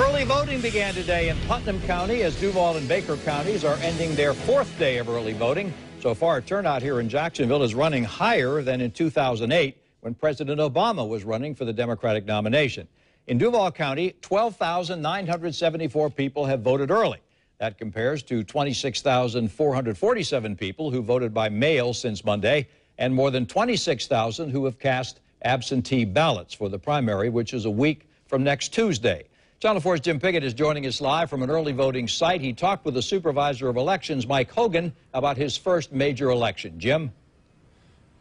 Early voting began today in Putnam County as Duval and Baker counties are ending their fourth day of early voting. So far, turnout here in Jacksonville is running higher than in 2008 when President Obama was running for the Democratic nomination. In Duval County, 12,974 people have voted early. That compares to 26,447 people who voted by mail since Monday and more than 26,000 who have cast absentee ballots for the primary, which is a week from next Tuesday. Channel 4's Jim Piggott is joining us live from an early voting site. He talked with the Supervisor of Elections, Mike Hogan, about his first major election. Jim?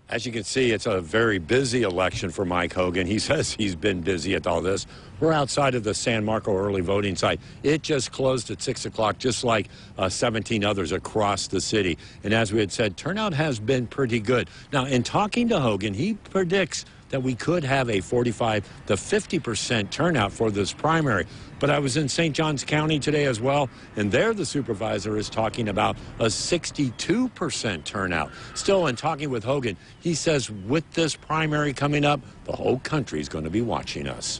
As you can see, it's a very busy election for Mike Hogan. He says he's been busy at all this. We're outside of the San Marco early voting site. It just closed at 6 o'clock, just like 17 others across the city. And as we had said, turnout has been pretty good. Now, in talking to Hogan, he predicts that we could have a 45 to 50% turnout for this primary. But I was in St. Johns County today as well, and there the supervisor is talking about a 62% turnout. Still, in talking with Hogan, he says with this primary coming up, the whole country is going to be watching us.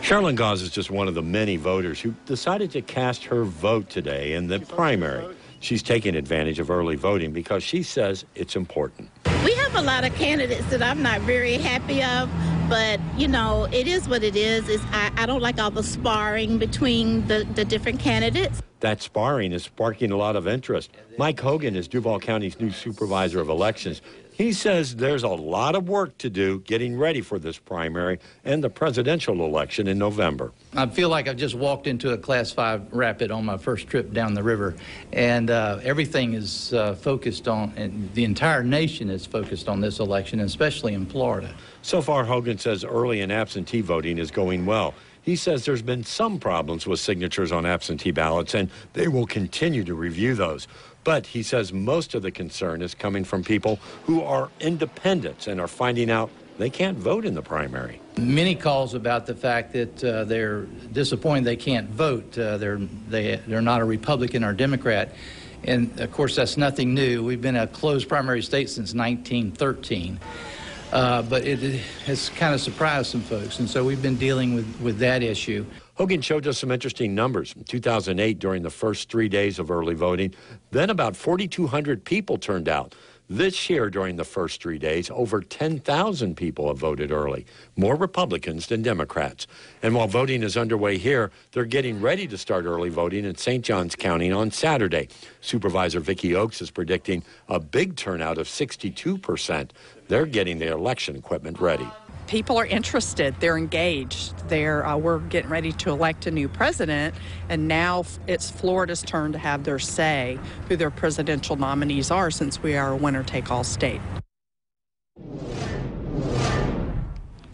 Sherilyn Gauze is just one of the many voters who decided to cast her vote today in the primary. She's taking advantage of early voting because she says it's important. We have a lot of candidates that I'm not very happy of, but, you know, it is what it is. I don't like all the sparring between the different candidates. That sparring is sparking a lot of interest. Mike Hogan is Duval County's new Supervisor of Elections. He says there's a lot of work to do getting ready for this primary and the presidential election in November. I feel like I've just walked into a Class 5 rapid on my first trip down the river, and everything is focused on, and the entire nation is focused on this election, especially in Florida. So far, Hogan says early and absentee voting is going well. He says there's been some problems with signatures on absentee ballots, and they will continue to review those. But he says most of the concern is coming from people who are independents and are finding out they can't vote in the primary. Many calls about the fact that they're disappointed they can't vote. They're not a Republican or Democrat. And, of course, that's nothing new. We've been a closed primary state since 1913. But it has kind of surprised some folks, and so we've been dealing with that issue. Hogan showed us some interesting numbers. In 2008, during the first 3 days of early voting, then about 4,200 people turned out. This year, during the first 3 days, over 10,000 people have voted early, more Republicans than Democrats. And while voting is underway here, they're getting ready to start early voting in St. Johns County on Saturday. Supervisor Vicki Oakes is predicting a big turnout of 62%. They're getting their election equipment ready. People are interested. They're engaged. We're getting ready to elect a new president, and now it's Florida's turn to have their say who their presidential nominees are, since we are a winner-take-all state.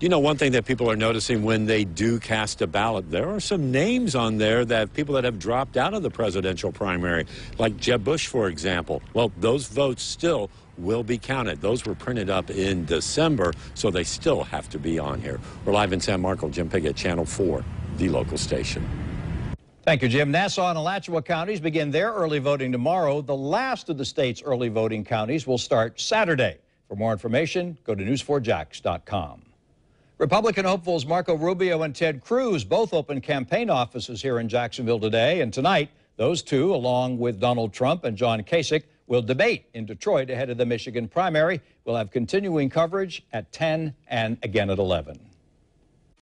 You know, one thing that people are noticing when they do cast a ballot, there are some names on there that people that have dropped out of the presidential primary, like Jeb Bush, for example. Well, those votes still will be counted. Those were printed up in December, so they still have to be on here. We're live in San Marco. Jim Piggott, Channel 4, the local station. Thank you, Jim. Nassau and Alachua counties begin their early voting tomorrow. The last of the state's early voting counties will start Saturday. For more information, go to news4jax.com. Republican hopefuls Marco Rubio and Ted Cruz both opened campaign offices here in Jacksonville today, and tonight, those two, along with Donald Trump and John Kasich, will debate in Detroit ahead of the Michigan primary. We'll have continuing coverage at 10 and again at 11.